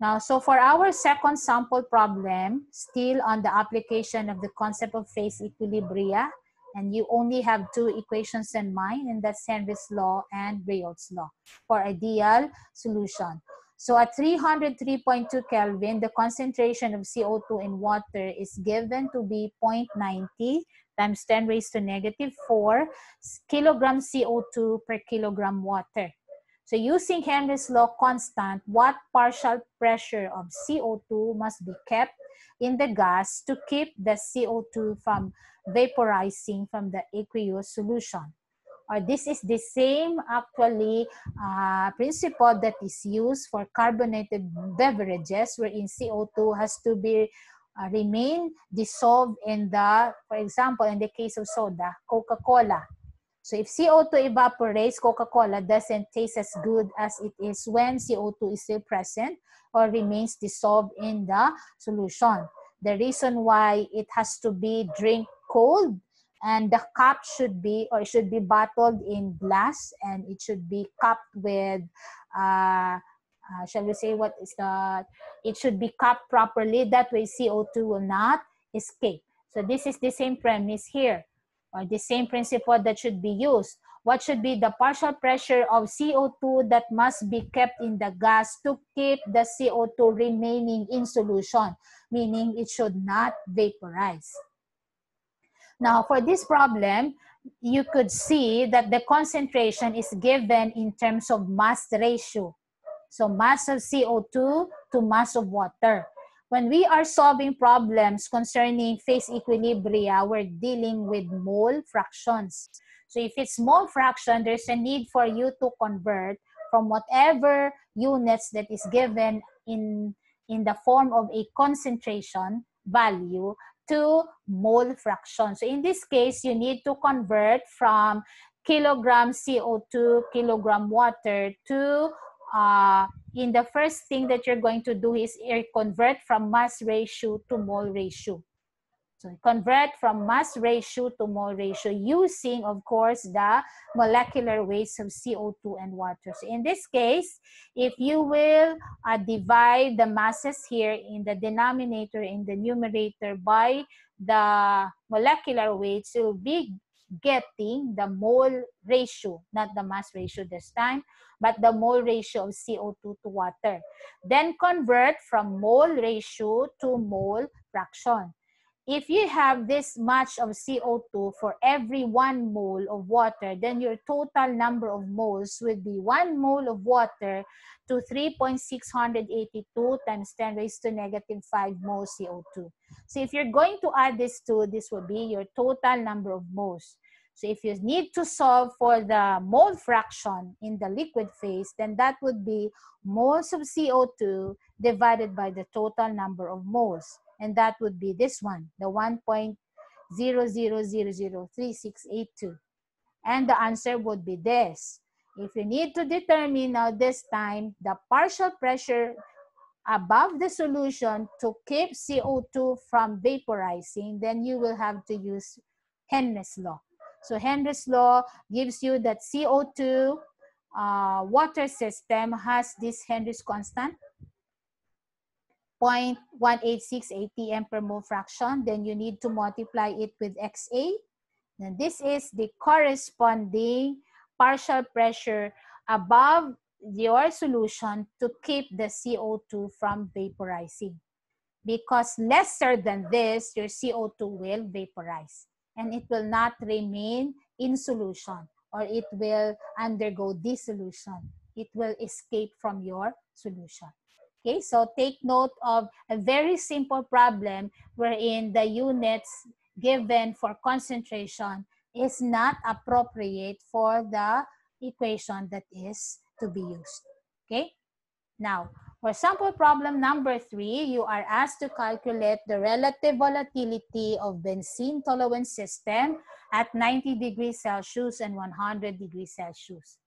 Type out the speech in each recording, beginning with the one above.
Now, so for our second sample problem, still on the application of the concept of phase equilibria, and you only have two equations in mind, and that's Henry's law and Briot's law for ideal solution. So at 303.2 Kelvin, the concentration of CO2 in water is given to be 0.90 times 10 raised to negative 4 kilograms CO2 per kilogram water. So using Henry's law constant, what partial pressure of CO2 must be kept in the gas to keep the CO2 from vaporizing from the aqueous solution? Or this is the same actually principle that is used for carbonated beverages, wherein CO2 has to be remain dissolved in the, for example, in the case of soda, Coca-Cola. So if CO2 evaporates, Coca-Cola doesn't taste as good as it is when CO2 is still present or remains dissolved in the solution. The reason why it has to be drink cold, and the cup should be, or it should be bottled in glass, and it should be cupped with, shall we say, what is the, it should be cupped properly. That way CO2 will not escape. So this is the same premise here, or the same principle that should be used. What should be the partial pressure of CO2 that must be kept in the gas to keep the CO2 remaining in solution, meaning it should not vaporize. Now, for this problem, you could see that the concentration is given in terms of mass ratio. So mass of CO2 to mass of water. When we are solving problems concerning phase equilibria, we're dealing with mole fractions. So if it's mole fraction, there's a need for you to convert from whatever units that is given in the form of a concentration value to mole fraction. So in this case, you need to convert from kilogram CO2, kilogram water to, in the first thing that you're going to do is convert from mass ratio to mole ratio. So convert from mass ratio to mole ratio using, of course, the molecular weights of CO2 and water. So in this case, if you will divide the masses here in the denominator, in the numerator, by the molecular weights, you'll be getting the mole ratio, not the mass ratio this time, but the mole ratio of CO2 to water. Then convert from mole ratio to mole fraction. If you have this much of CO2 for every 1 mole of water, then your total number of moles would be 1 mole of water to 3.682 times 10 raised to negative 5 moles CO2. So if you're going to add this to, this will be your total number of moles. So if you need to solve for the mole fraction in the liquid phase, then that would be moles of CO2 divided by the total number of moles. And that would be this one, the 1.00003682. And the answer would be this. If you need to determine now this time the partial pressure above the solution to keep CO2 from vaporizing, then you will have to use Henry's law. So Henry's law gives you that CO2 water system has this Henry's constant, 0.186 atm per mole fraction. Then you need to multiply it with XA. Then this is the corresponding partial pressure above your solution to keep the CO2 from vaporizing. Because lesser than this, your CO2 will vaporize and it will not remain in solution, or it will undergo dissolution. It will escape from your solution. Okay, so take note of a very simple problem wherein the units given for concentration is not appropriate for the equation that is to be used. Okay, now for sample problem number 3, you are asked to calculate the relative volatility of benzene toluene system at 90 degrees Celsius and 100 degrees Celsius.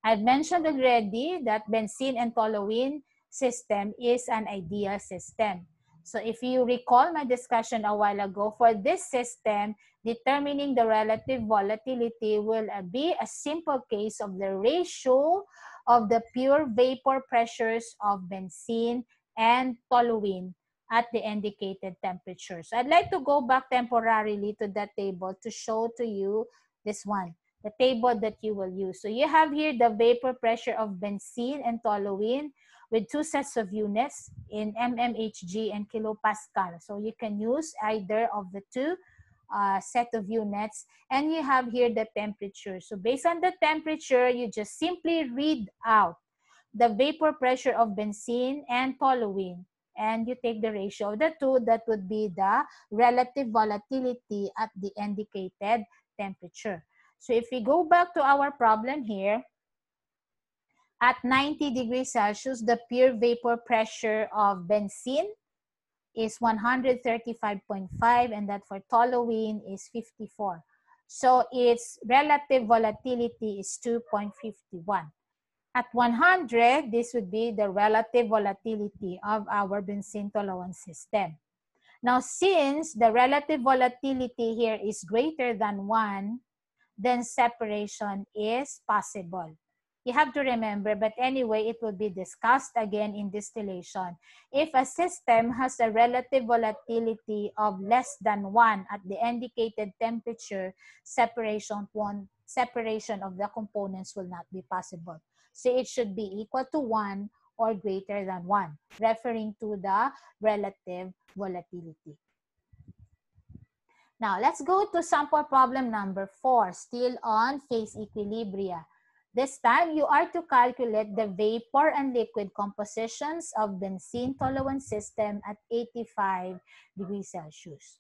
I've mentioned already that benzene and toluene system is an ideal system. So if you recall my discussion a while ago, for this system, determining the relative volatility will be a simple case of the ratio of the pure vapor pressures of benzene and toluene at the indicated temperature. So I'd like to go back temporarily to that table to show to you this one, the table that you will use. So you have here the vapor pressure of benzene and toluene with two sets of units in mmHg and kilopascal. So you can use either of the two set of units, and you have here the temperature. So based on the temperature, you just simply read out the vapor pressure of benzene and toluene, and you take the ratio of the two. That would be the relative volatility at the indicated temperature. So if we go back to our problem here, at 90 degrees Celsius, the pure vapor pressure of benzene is 135.5, and that for toluene is 54. So its relative volatility is 2.51. At 100, this would be the relative volatility of our benzene toluene system. Now, since the relative volatility here is greater than 1, then separation is possible. You have to remember, but anyway, it will be discussed again in distillation. If a system has a relative volatility of less than 1 at the indicated temperature, separation of the components will not be possible. So it should be equal to 1 or greater than 1, referring to the relative volatility. Now, let's go to sample problem number 4, still on phase equilibria. This time, you are to calculate the vapor and liquid compositions of benzene toluene system at 85 degrees Celsius.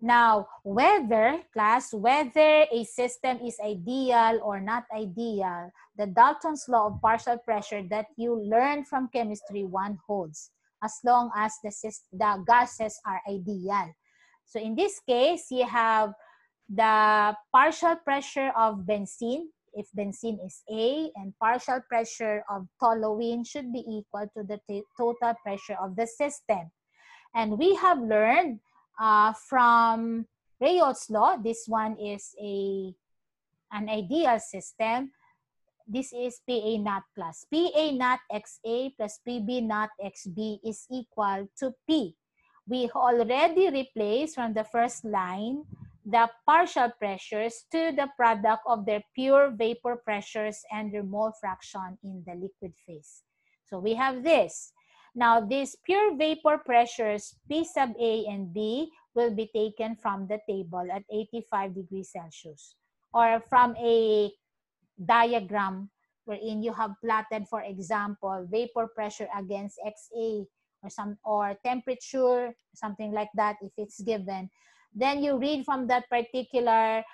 Now, whether a system is ideal or not ideal, the Dalton's law of partial pressure that you learned from Chemistry 1 holds, as long as the gases are ideal. So in this case, you have the partial pressure of benzene, if benzene is A, and partial pressure of toluene should be equal to the total pressure of the system. And we have learned from Rayaude's law, this one is an ideal system. This is PA naught plus. PA naught XA plus PB naught XB is equal to P. We already replaced from the first line the partial pressures to the product of their pure vapor pressures and their mole fraction in the liquid phase. So we have this. Now, these pure vapor pressures, P sub A and B, will be taken from the table at 85 degrees Celsius, or from a diagram wherein you have plotted, for example, vapor pressure against XA or temperature, something like that, if it's given. Then you read from that particular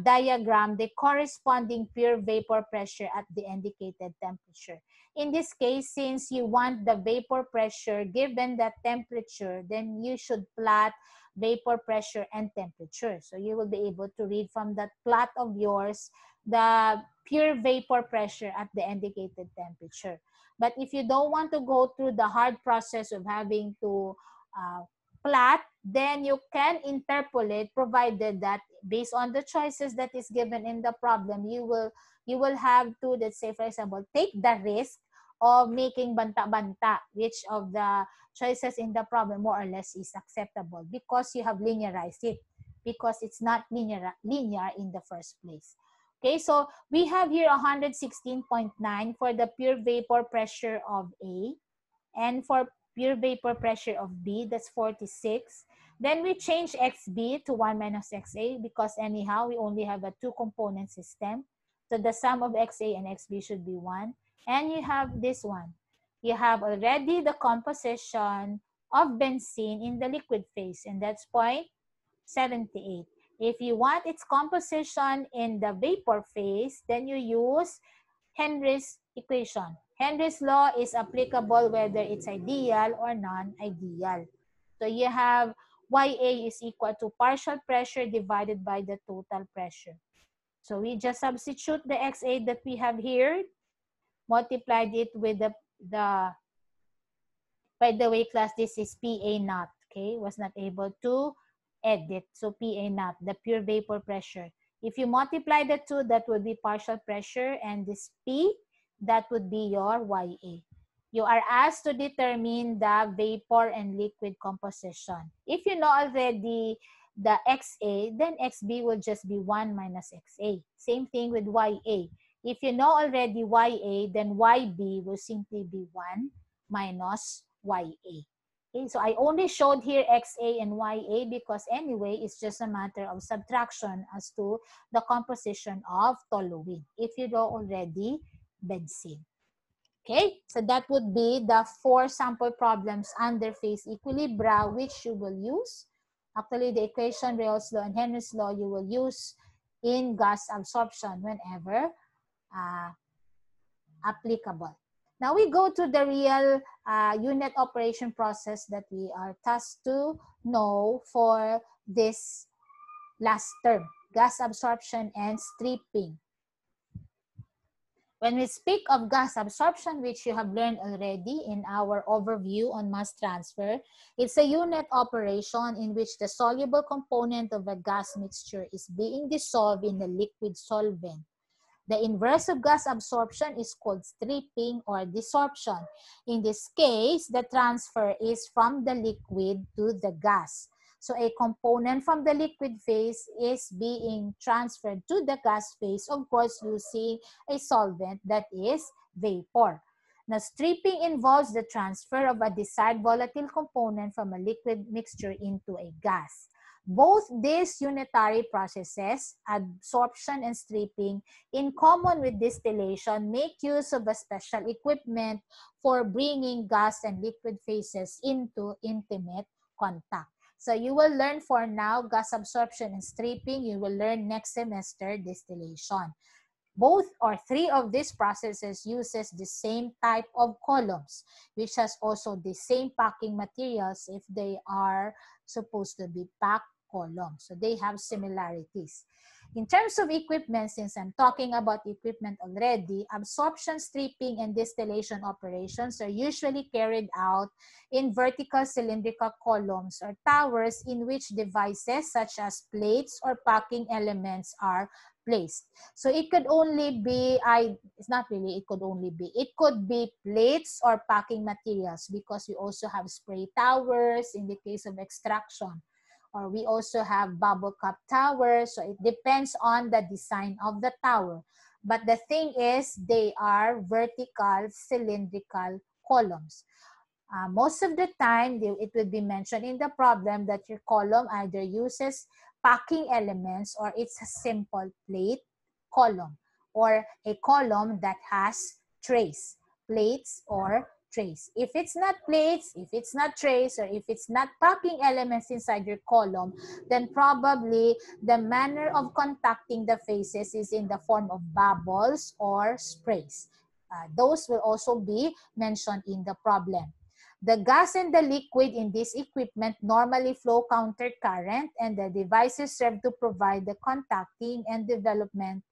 diagram the corresponding pure vapor pressure at the indicated temperature. In this case, since you want the vapor pressure given that temperature, then you should plot vapor pressure and temperature. So you will be able to read from that plot of yours the pure vapor pressure at the indicated temperature. But if you don't want to go through the hard process of having to plot, then you can interpolate, provided that based on the choices that is given in the problem, you will have to, let's say, for example, take the risk of making banta-banta, which of the choices in the problem more or less is acceptable, because you have linearized it, because it's not linear in the first place. Okay, so we have here 116.9 for the pure vapor pressure of A, and for pure vapor pressure of B, that's 46. Then we change XB to 1 minus XA, because anyhow, we only have a two-component system. So the sum of XA and XB should be 1. And you have this one. You have already the composition of benzene in the liquid phase, and that's 0.78. If you want its composition in the vapor phase, then you use Henry's equation. Henry's law is applicable whether it's ideal or non-ideal. So you have YA is equal to partial pressure divided by the total pressure. So we just substitute the XA that we have here, multiplied it with the by the way, class, this is PA naught, okay? Was not able to edit. So PA naught, the pure vapor pressure. If you multiply the two, that would be partial pressure, and this P, that would be your YA. You are asked to determine the vapor and liquid composition. If you know already the XA, then XB will just be 1 minus XA. Same thing with YA. If you know already YA, then YB will simply be 1 minus YA. Okay, so I only showed here XA and YA because anyway, it's just a matter of subtraction as to the composition of toluene. If you know already benzene. Okay, so that would be the 4 sample problems under phase equilibria which you will use. Actually, the equation, Reynolds law, and Henry's law you will use in gas absorption whenever applicable. Now we go to the real unit operation process that we are tasked to know for this last term, gas absorption and stripping. When we speak of gas absorption, which you have learned already in our overview on mass transfer, it's a unit operation in which the soluble component of a gas mixture is being dissolved in a liquid solvent. The inverse of gas absorption is called stripping or desorption. In this case, the transfer is from the liquid to the gas. So a component from the liquid phase is being transferred to the gas phase, of course, using a solvent that is vapor. Now, stripping involves the transfer of a desired volatile component from a liquid mixture into a gas. Both these unitary processes, absorption and stripping, in common with distillation, make use of a special equipment for bringing gas and liquid phases into intimate contact. So you will learn for now gas absorption and stripping. You will learn next semester distillation. Both or 3 of these processes uses the same type of columns, which has also the same packing materials if they are supposed to be packed columns. So they have similarities. In terms of equipment, since I'm talking about equipment already, absorption, stripping, and distillation operations are usually carried out in vertical cylindrical columns or towers in which devices such as plates or packing elements are placed. So it could only be, it's not really, it could only be, it could be plates or packing materials because we also have spray towers in the case of extraction. Or we also have bubble cup towers. So it depends on the design of the tower. But the thing is, they are vertical cylindrical columns. Most of the time, it will be mentioned in the problem that your column either uses packing elements or it's a simple plate column or a column that has trays, plates or trays. If it's not plates, if it's not trays, or if it's not packing elements inside your column, then probably the manner of contacting the phases is in the form of bubbles or sprays. Those will also be mentioned in the problem. The gas and the liquid in this equipment normally flow counter current, and the devices serve to provide the contacting and development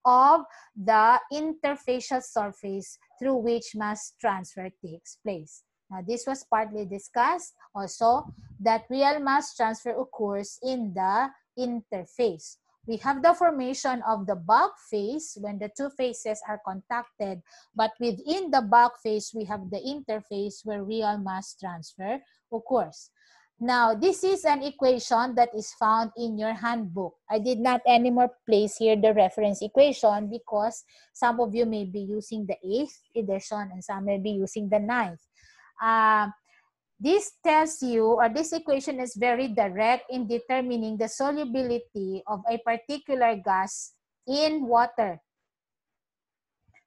of the interfacial surface through which mass transfer takes place. Now, this was partly discussed also that real mass transfer occurs in the interface. We have the formation of the bulk phase when the two phases are contacted, but within the bulk phase, we have the interface where real mass transfer occurs. Now, this is an equation that is found in your handbook. I did not anymore place here the reference equation because some of you may be using the 8th edition and some may be using the 9th. This tells you, or this equation is very direct in determining the solubility of a particular gas in water.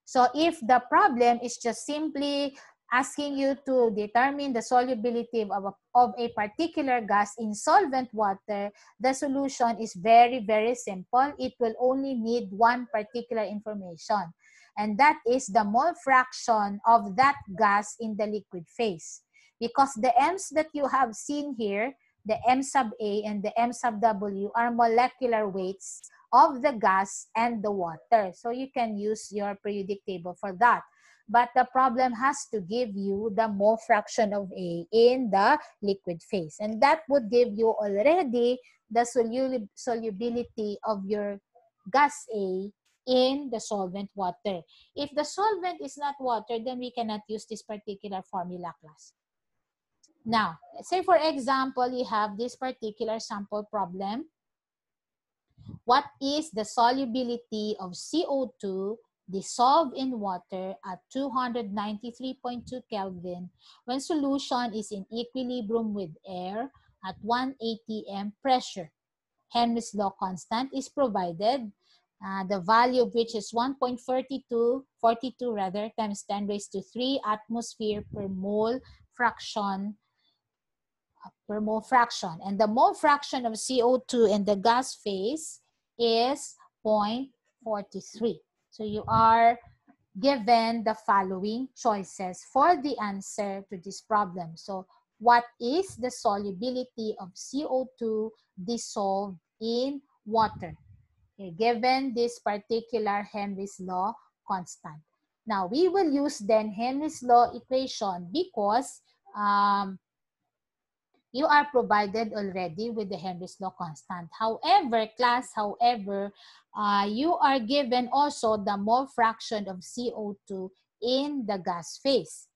So if the problem is just simply asking you to determine the solubility of a particular gas in solvent water, the solution is very, very simple. It will only need one particular information, and that is the mole fraction of that gas in the liquid phase. Because the M's that you have seen here, the M sub A and the M sub W are molecular weights of the gas and the water. So you can use your periodic table for that. But the problem has to give you the mole fraction of A in the liquid phase. And that would give you already the solubility of your gas A in the solvent water. If the solvent is not water, then we cannot use this particular formula, class. Now, let's say for example, you have this particular sample problem. What is the solubility of CO2 dissolved in water at 293.2 Kelvin when solution is in equilibrium with air at 1 atm pressure? Henry's law constant is provided, the value of which is 1.42 times 10 raised to 3 atmosphere per mole fraction. And the mole fraction of CO2 in the gas phase is 0.43. So you are given the following choices for the answer to this problem. So what is the solubility of CO2 dissolved in water? Okay, given this particular Henry's law constant. Now we will use then Henry's law equation because you are provided already with the Henry's law constant. However, class, you are given also the mole fraction of CO2 in the gas phase.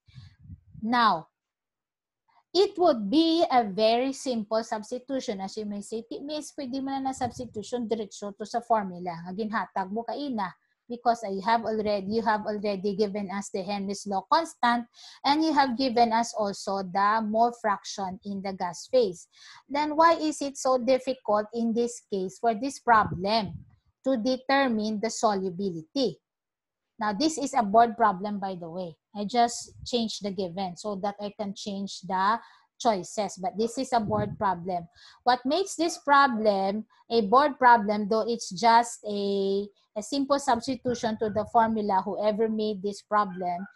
Now, it would be a very simple substitution. As you may say, Miss, pwede mo na substitution diretso to sa formula. Ginhatag mo kaina. Because you have already given us the Henry's law constant, and you have given us also the mole fraction in the gas phase. Then why is it so difficult in this case for this problem to determine the solubility? Now this is a board problem, by the way. I just changed the given so that I can change the choices, but this is a board problem. What makes this problem a board problem, though it's just a simple substitution to the formula, whoever made this problem,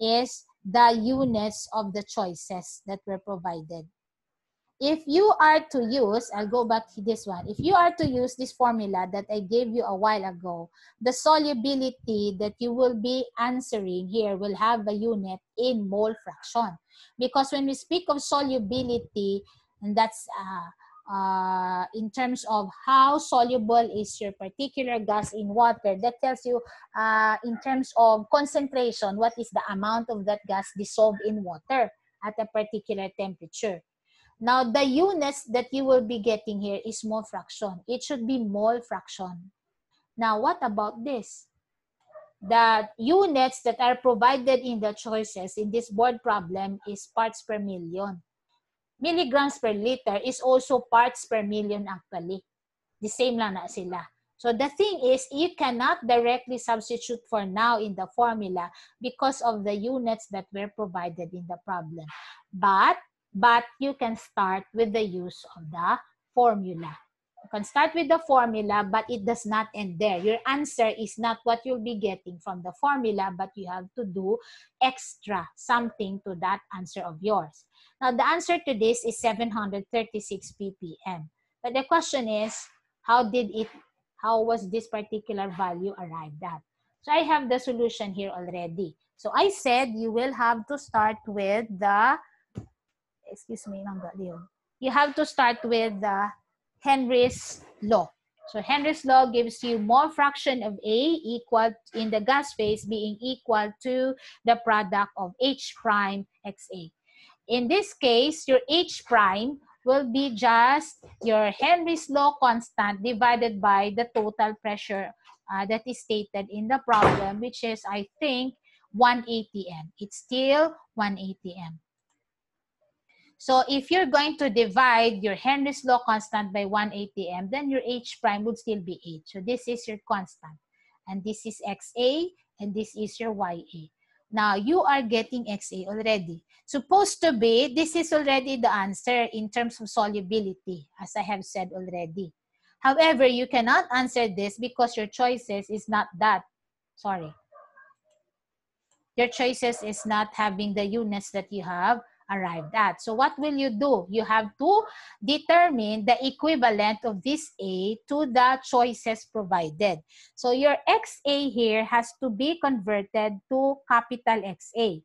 is the units of the choices that were provided. If you are to use, I'll go back to this one. If you are to use this formula that I gave you a while ago, the solubility that you will be answering here will have a unit in mole fraction. Because when we speak of solubility, and that's in terms of how soluble is your particular gas in water, that tells you in terms of concentration, what is the amount of that gas dissolved in water at a particular temperature. Now, the units that you will be getting here is mole fraction. It should be mole fraction. Now, what about this? The units that are provided in the choices in this board problem is parts per million. Milligrams per liter is also parts per million actually. The same lang na sila. So the thing is, you cannot directly substitute for now in the formula because of the units that were provided in the problem. But you can start with the use of the formula. You can start with the formula, but it does not end there. Your answer is not what you'll be getting from the formula, but you have to do extra something to that answer of yours. Now, the answer to this is 736 ppm. But the question is, how was this particular value arrived at? So I have the solution here already. So I said you will have to start with the, you have to start with the Henry's law. So Henry's law gives you mole fraction of A equal in the gas phase being equal to the product of H prime XA. In this case, your H prime will be just your Henry's law constant divided by the total pressure that is stated in the problem, which is, I think, 1 atm. It's still 1 atm. So if you're going to divide your Henry's law constant by 1 atm, then your H prime would still be H. So this is your constant. And this is XA, and this is your YA. Now, you are getting XA already. Supposed to be, this is already the answer in terms of solubility, as I have said already. However, you cannot answer this because your choices is not that. Sorry. Your choices is not having the units that you have arrived at. So what will you do? You have to determine the equivalent of this A to the choices provided. So your XA here has to be converted to capital XA.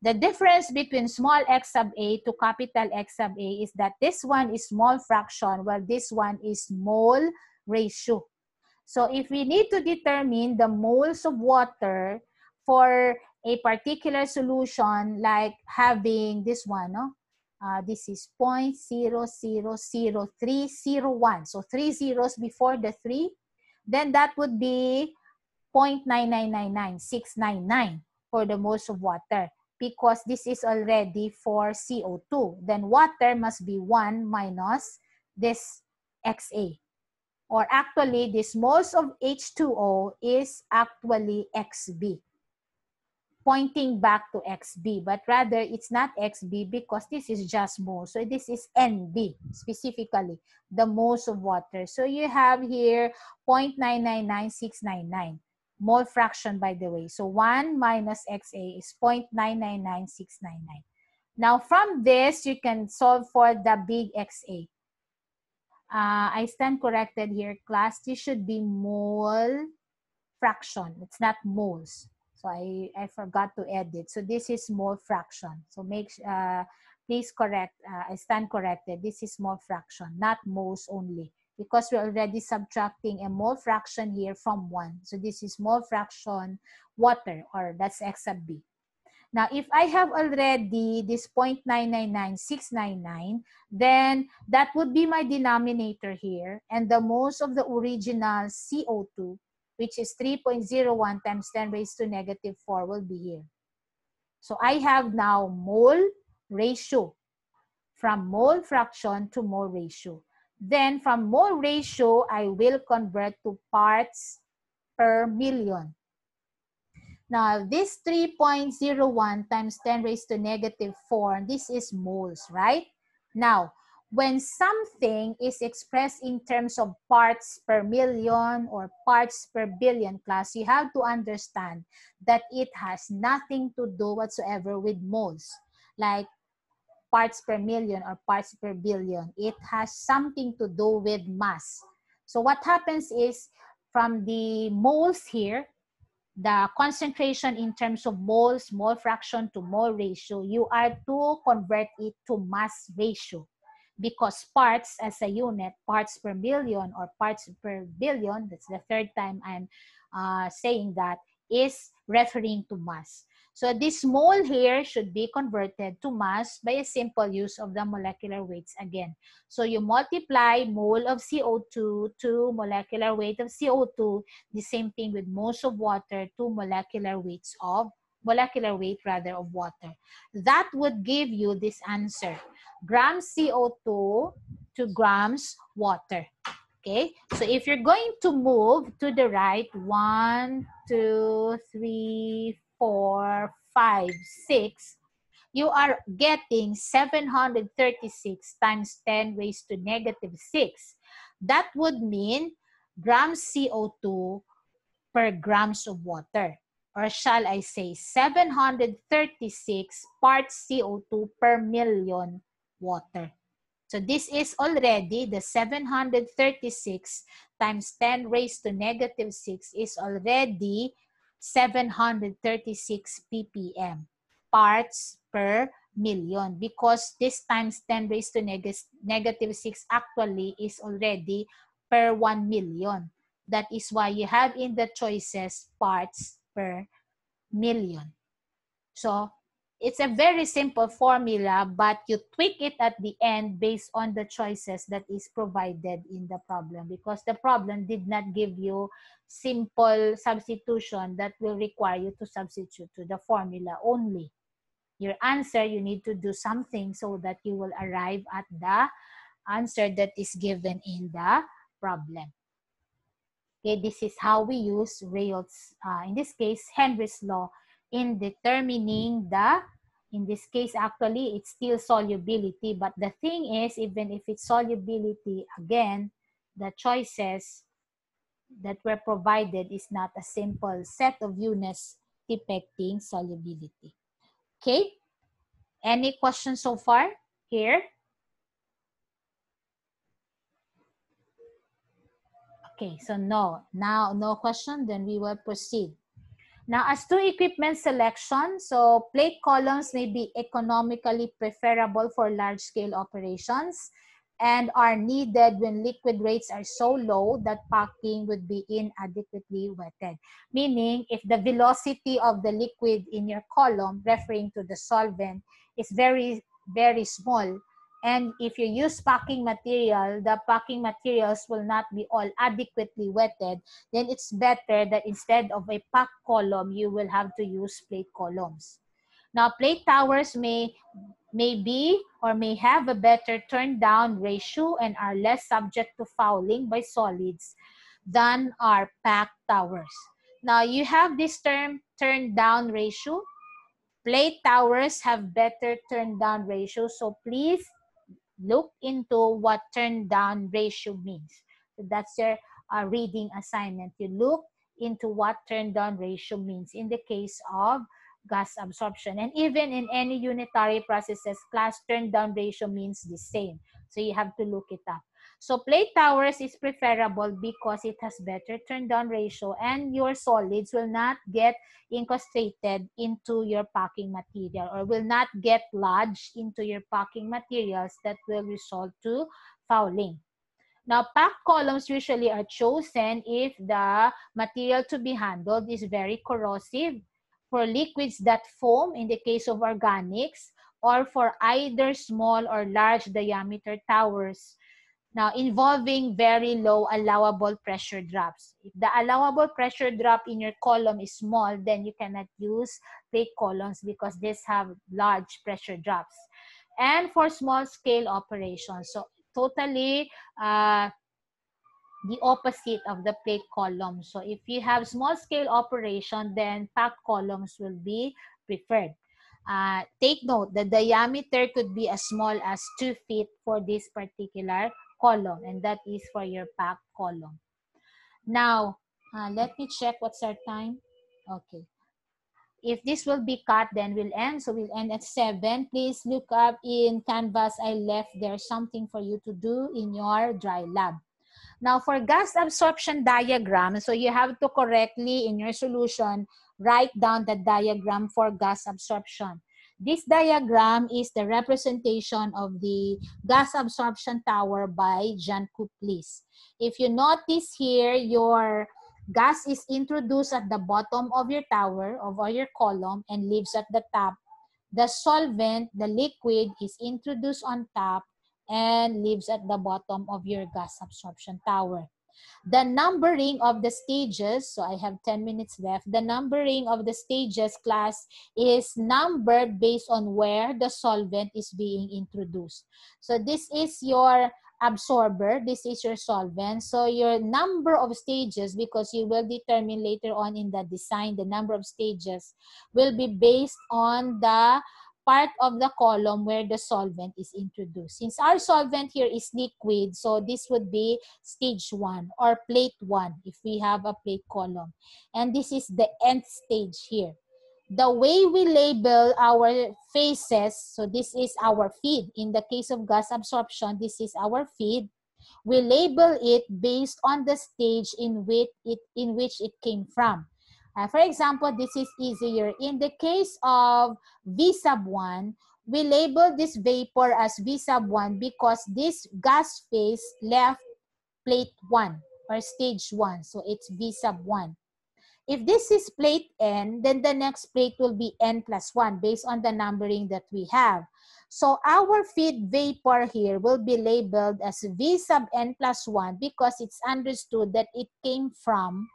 The difference between small x sub A to capital X sub A is that this one is mole fraction while this one is mole ratio. So if we need to determine the moles of water for a particular solution, like having this one, no? This is 0.000301. So 3 zeros before the 3. Then that would be 0.9999699 for the moles of water, because this is already for CO2. Then water must be 1 minus this XA. Or actually, this moles of H2O is actually XB, pointing back to XB. But rather, it's not XB because this is just moles. So this is NB, specifically, the moles of water. So you have here 0.999699. Mole fraction, by the way. So 1 minus XA is 0.999699. Now, from this, you can solve for the big XA. I stand corrected here, class. This should be mole fraction. It's not moles. So I forgot to edit. So this is mole fraction. So please correct. I stand corrected. This is mole fraction, not moles only, because we're already subtracting a mole fraction here from 1. So this is mole fraction water, or that's X sub B. Now, if I have already this 0.999699, then that would be my denominator here. And the moles of the original CO2, which is 3.01 times 10 raised to negative 4, will be here. So I have now mole ratio, from mole fraction to mole ratio. Then from mole ratio, I will convert to parts per million. Now, this 3.01 times 10 raised to negative 4, this is moles, right? Now, when something is expressed in terms of parts per million or parts per billion, class, you have to understand that it has nothing to do whatsoever with moles, like parts per million or parts per billion. It has something to do with mass. So what happens is, from the moles here, the concentration in terms of moles, mole fraction to mole ratio, you are to convert it to mass ratio, because parts as a unit, parts per million or parts per billion, that's the third time I'm saying that, is referring to mass. So this mole here should be converted to mass by a simple use of the molecular weights again. So you multiply mole of CO2 to molecular weight of CO2, the same thing with moles of water to molecular weight of water. That would give you this answer: grams CO2 to grams water. Okay, so if you're going to move to the right, 1, 2, 3, 4, 5, 6, you are getting 736 times 10 raised to negative 6. That would mean grams CO2 per grams of water. Or shall I say 736 parts CO2 per million water. So this is already the 736 times 10 raised to negative 6 is already 736 ppm, parts per million, because this times 10 raised to negative 6 actually is already per 1 million. That is why you have in the choices parts per million. So it's a very simple formula, but you tweak it at the end based on the choices that is provided in the problem, because the problem did not give you simple substitution that will require you to substitute to the formula only. Your answer, you need to do something so that you will arrive at the answer that is given in the problem. Okay, this is how we use Rayleigh, in this case, Henry's law, in determining the, in this case, actually, it's still solubility. But the thing is, even if it's solubility, again, the choices that were provided is not a simple set of units depicting solubility. Okay? Any questions so far here? Okay, so no. Now, no question, then we will proceed. Now, as to equipment selection, so plate columns may be economically preferable for large-scale operations, and are needed when liquid rates are so low that packing would be inadequately wetted. Meaning, if the velocity of the liquid in your column, referring to the solvent, is very, very small, and if you use packing material, the packing materials will not be all adequately wetted, then it's better that instead of a packed column, you will have to use plate columns. Now, plate towers may be or may have a better turn down ratio and are less subject to fouling by solids than our packed towers. Now, you have this term turn down ratio. Plate towers have better turn down ratio, so please look into what turn down ratio means. So that's your reading assignment. You look into what turn down ratio means in the case of gas absorption. And even in any unitary processes, class turn down ratio means the same. So you have to look it up. So plate towers is preferable because it has better turn down ratio and your solids will not get incrustated into your packing material or will not get lodged into your packing materials that will result to fouling. Now, packed columns usually are chosen if the material to be handled is very corrosive, for liquids that foam in the case of organics, or for either small or large diameter towers. Now, involving very low allowable pressure drops. If the allowable pressure drop in your column is small, then you cannot use plate columns because these have large pressure drops. And for small scale operations, so totally the opposite of the plate column. So if you have small scale operation, then packed columns will be preferred. Take note, the diameter could be as small as 2 feet for this particular column, and that is for your packed column. Now, let me check what's our time. Okay. If this will be cut, then we'll end. So we'll end at 7. Please look up in Canvas. I left there something for you to do in your dry lab. Now, for gas absorption diagram, so you have to correctly, in your solution, write down the diagram for gas absorption. This diagram is the representation of the gas absorption tower by Jan Kuplis. If you notice here, your gas is introduced at the bottom of your tower, of your column, and leaves at the top. The solvent, the liquid, is introduced on top and lives at the bottom of your gas absorption tower. The numbering of the stages, so I have 10 minutes left. The numbering of the stages, class, is numbered based on where the solvent is being introduced. So this is your absorber, this is your solvent. So your number of stages, because you will determine later on in the design, the number of stages will be based on the part of the column where the solvent is introduced. Since our solvent here is liquid, so this would be stage 1 or plate 1 if we have a plate column. And this is the nth stage here. The way we label our phases, so this is our feed. In the case of gas absorption, this is our feed. We label it based on the stage in which it came from. For example, this is easier. In the case of V sub 1, we label this vapor as V sub 1 because this gas phase left plate 1 or stage 1. So it's V sub 1. If this is plate N, then the next plate will be N plus 1 based on the numbering that we have. So our feed vapor here will be labeled as V sub N plus 1 because it's understood that it came from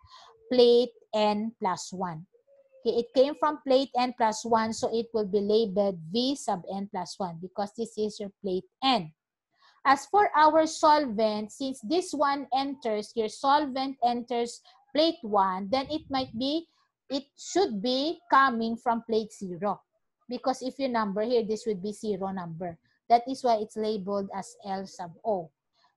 plate N plus 1. Okay, it came from plate N plus 1, so it will be labeled V sub N plus 1 because this is your plate N. As for our solvent, since this one enters, your solvent enters plate 1, then it should be coming from plate 0. Because if you number here, this would be 0 number. That is why it's labeled as L sub O.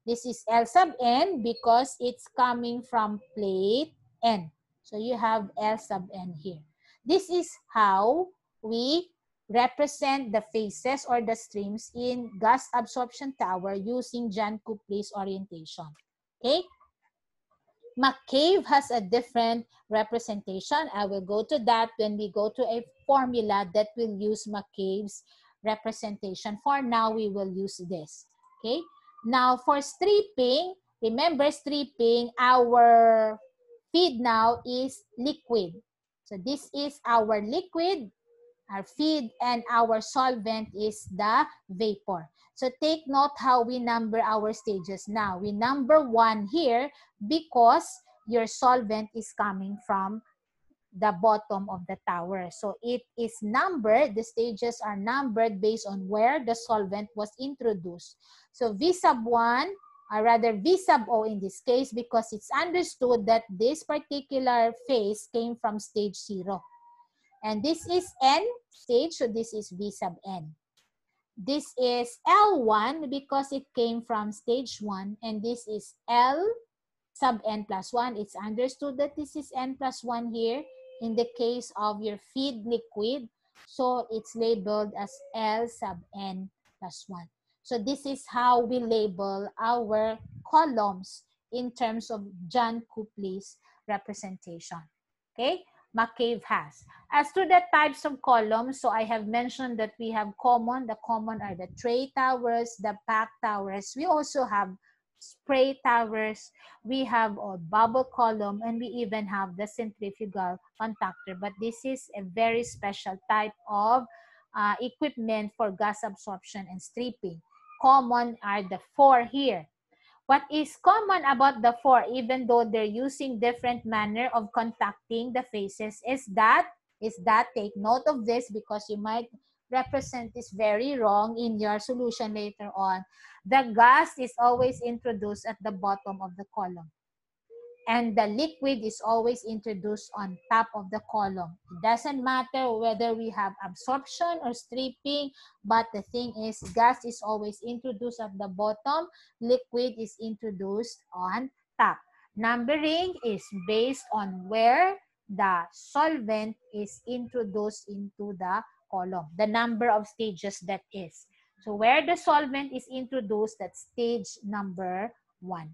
This is L sub N because it's coming from plate N. So you have L sub N here. This is how we represent the phases or the streams in gas absorption tower using Jan Kuplis orientation. Okay? McCabe has a different representation. I will go to that when we go to a formula that will use McCabe's representation. For now, we will use this. Okay? Now, for stripping, remember stripping, our feed now is liquid. So this is our liquid, our feed, and our solvent is the vapor. So take note how we number our stages now. We number 1 here because your solvent is coming from the bottom of the tower. So it is numbered, the stages are numbered based on where the solvent was introduced. So V sub 1, or rather V sub O in this case, because it's understood that this particular phase came from stage 0. And this is N stage, so this is V sub N. This is L1 because it came from stage 1, and this is L sub N plus 1. It's understood that this is N plus 1 here in the case of your feed liquid. So it's labeled as L sub N plus 1. So this is how we label our columns in terms of John Copley's representation. Okay? McCabe has. As to the types of columns, so I have mentioned that we have common. The common are the tray towers, the pack towers. We also have spray towers, we have a bubble column, and we even have the centrifugal contactor. But this is a very special type of equipment for gas absorption and stripping. Common are the 4 here. What is common about the 4, even though they're using different manner of contacting the phases, is that, take note of this because you might represent this very wrong in your solution later on. The gas is always introduced at the bottom of the column, and the liquid is always introduced on top of the column. It doesn't matter whether we have absorption or stripping, but the thing is gas is always introduced at the bottom, liquid is introduced on top. Numbering is based on where the solvent is introduced into the column, the number of stages that is. So where the solvent is introduced, that's stage number 1.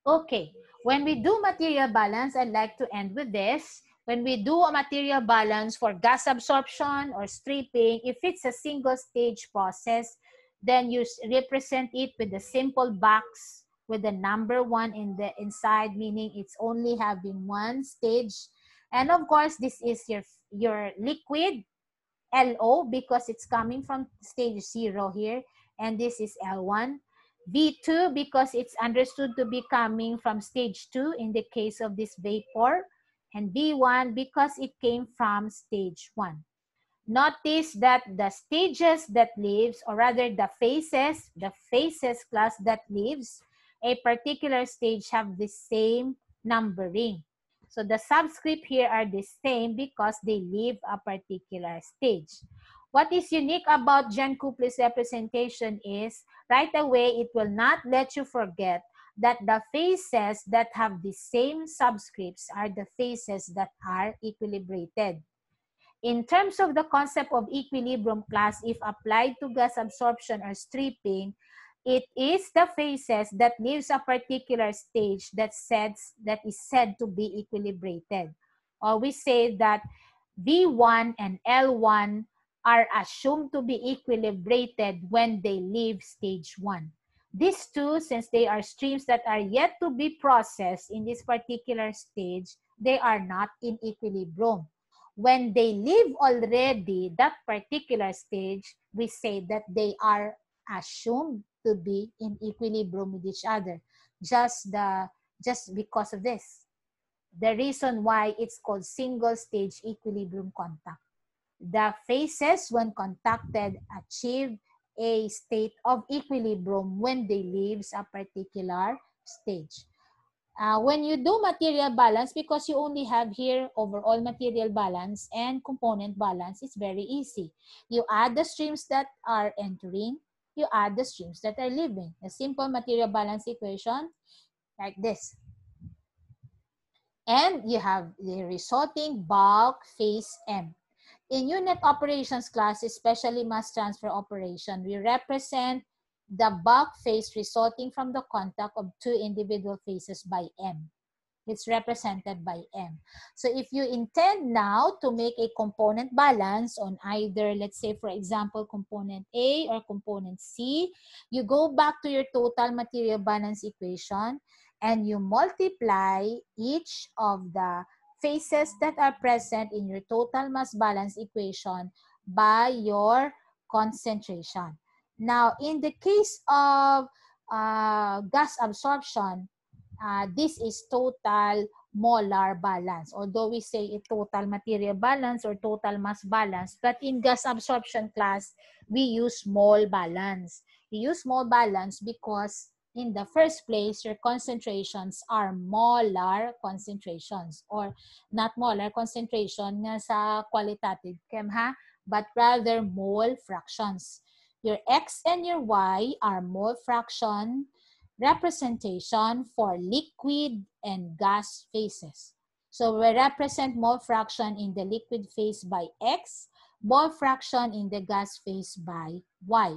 Okay, when we do material balance, I'd like to end with this. When we do a material balance for gas absorption or stripping, if it's a single stage process, then you represent it with a simple box with the number 1 in the inside, meaning it's only having 1 stage. And of course, this is your liquid, LO, because it's coming from stage 0 here, and this is L1. V2 because it's understood to be coming from stage 2 in the case of this vapor, and V1 because it came from stage 1. Notice that the stages that leaves, or rather the phases class that leaves a particular stage have the same numbering. So the subscript here are the same because they leave a particular stage. What is unique about John Copley's representation is right away it will not let you forget that the phases that have the same subscripts are the phases that are equilibrated. In terms of the concept of equilibrium class, if applied to gas absorption or stripping, it is the phases that leaves a particular stage that is said to be equilibrated. Or we say that V1 and L1 are assumed to be equilibrated when they leave stage 1. These two, since they are streams that are yet to be processed in this particular stage, they are not in equilibrium. When they leave already that particular stage, we say that they are assumed to be in equilibrium with each other. Just because of this. The reason why it's called single stage equilibrium contact. The phases, when contacted, achieve a state of equilibrium when they leave a particular stage. When you do material balance, because you only have here overall material balance and component balance, it's very easy. You add the streams that are entering, you add the streams that are leaving. A simple material balance equation like this. And you have the resulting bulk phase M. In unit operations class, especially mass transfer operation, we represent the bulk phase resulting from the contact of 2 individual phases by M. It's represented by M. So if you intend now to make a component balance on either, let's say, for example, component A or component C, you go back to your total material balance equation and you multiply each of the phases that are present in your total mass balance equation by your concentration. Now, in the case of gas absorption, this is total molar balance. Although we say it total material balance or total mass balance, but in gas absorption class, we use mole balance. We use mole balance because in the first place, your concentrations are molar concentrations or not molar concentration nga sa qualitative chem ha, but rather mole fractions. Your X and your Y are mole fraction representation for liquid and gas phases. So we represent mole fraction in the liquid phase by X, mole fraction in the gas phase by Y.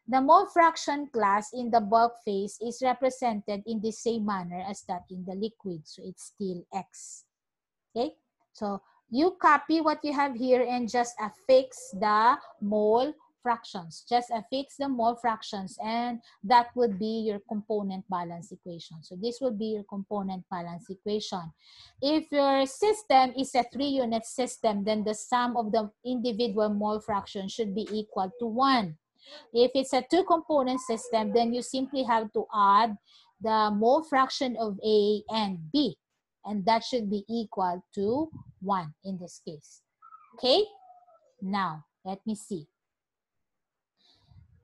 The mole fraction class in the bulk phase is represented in the same manner as that in the liquid. So it's still X. Okay? So you copy what you have here and just affix the mole fractions. Just affix the mole fractions and that would be your component balance equation. So this would be your component balance equation. If your system is a 3-unit system, then the sum of the individual mole fractions should be equal to 1. If it's a 2-component system, then you simply have to add the mole fraction of A and B. And that should be equal to 1 in this case. Okay? Now, let me see.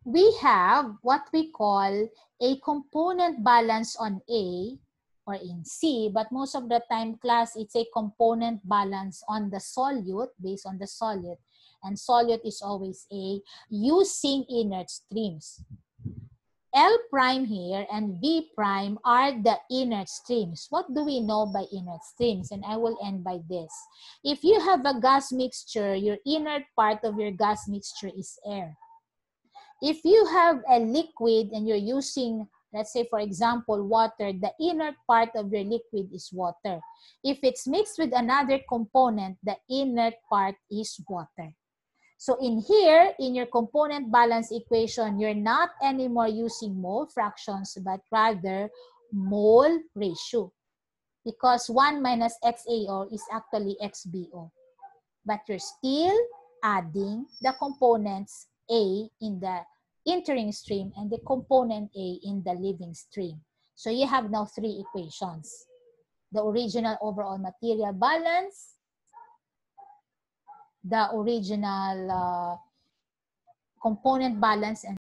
We have what we call a component balance on A or in C, but most of the time, class, it's a component balance on the solute, based on the solute. And solute is always A, using inert streams. L prime here and V prime are the inert streams. What do we know by inert streams? And I will end by this. If you have a gas mixture, your inert part of your gas mixture is air. If you have a liquid and you're using, let's say, for example, water, the inert part of your liquid is water. If it's mixed with another component, the inert part is water. So in here, in your component balance equation, you're not anymore using mole fractions, but rather mole ratio. Because 1 minus XAO is actually XBO. But you're still adding the components A in the entering stream and the component A in the leaving stream. So you have now 3 equations. The original overall material balance, the original component balance, and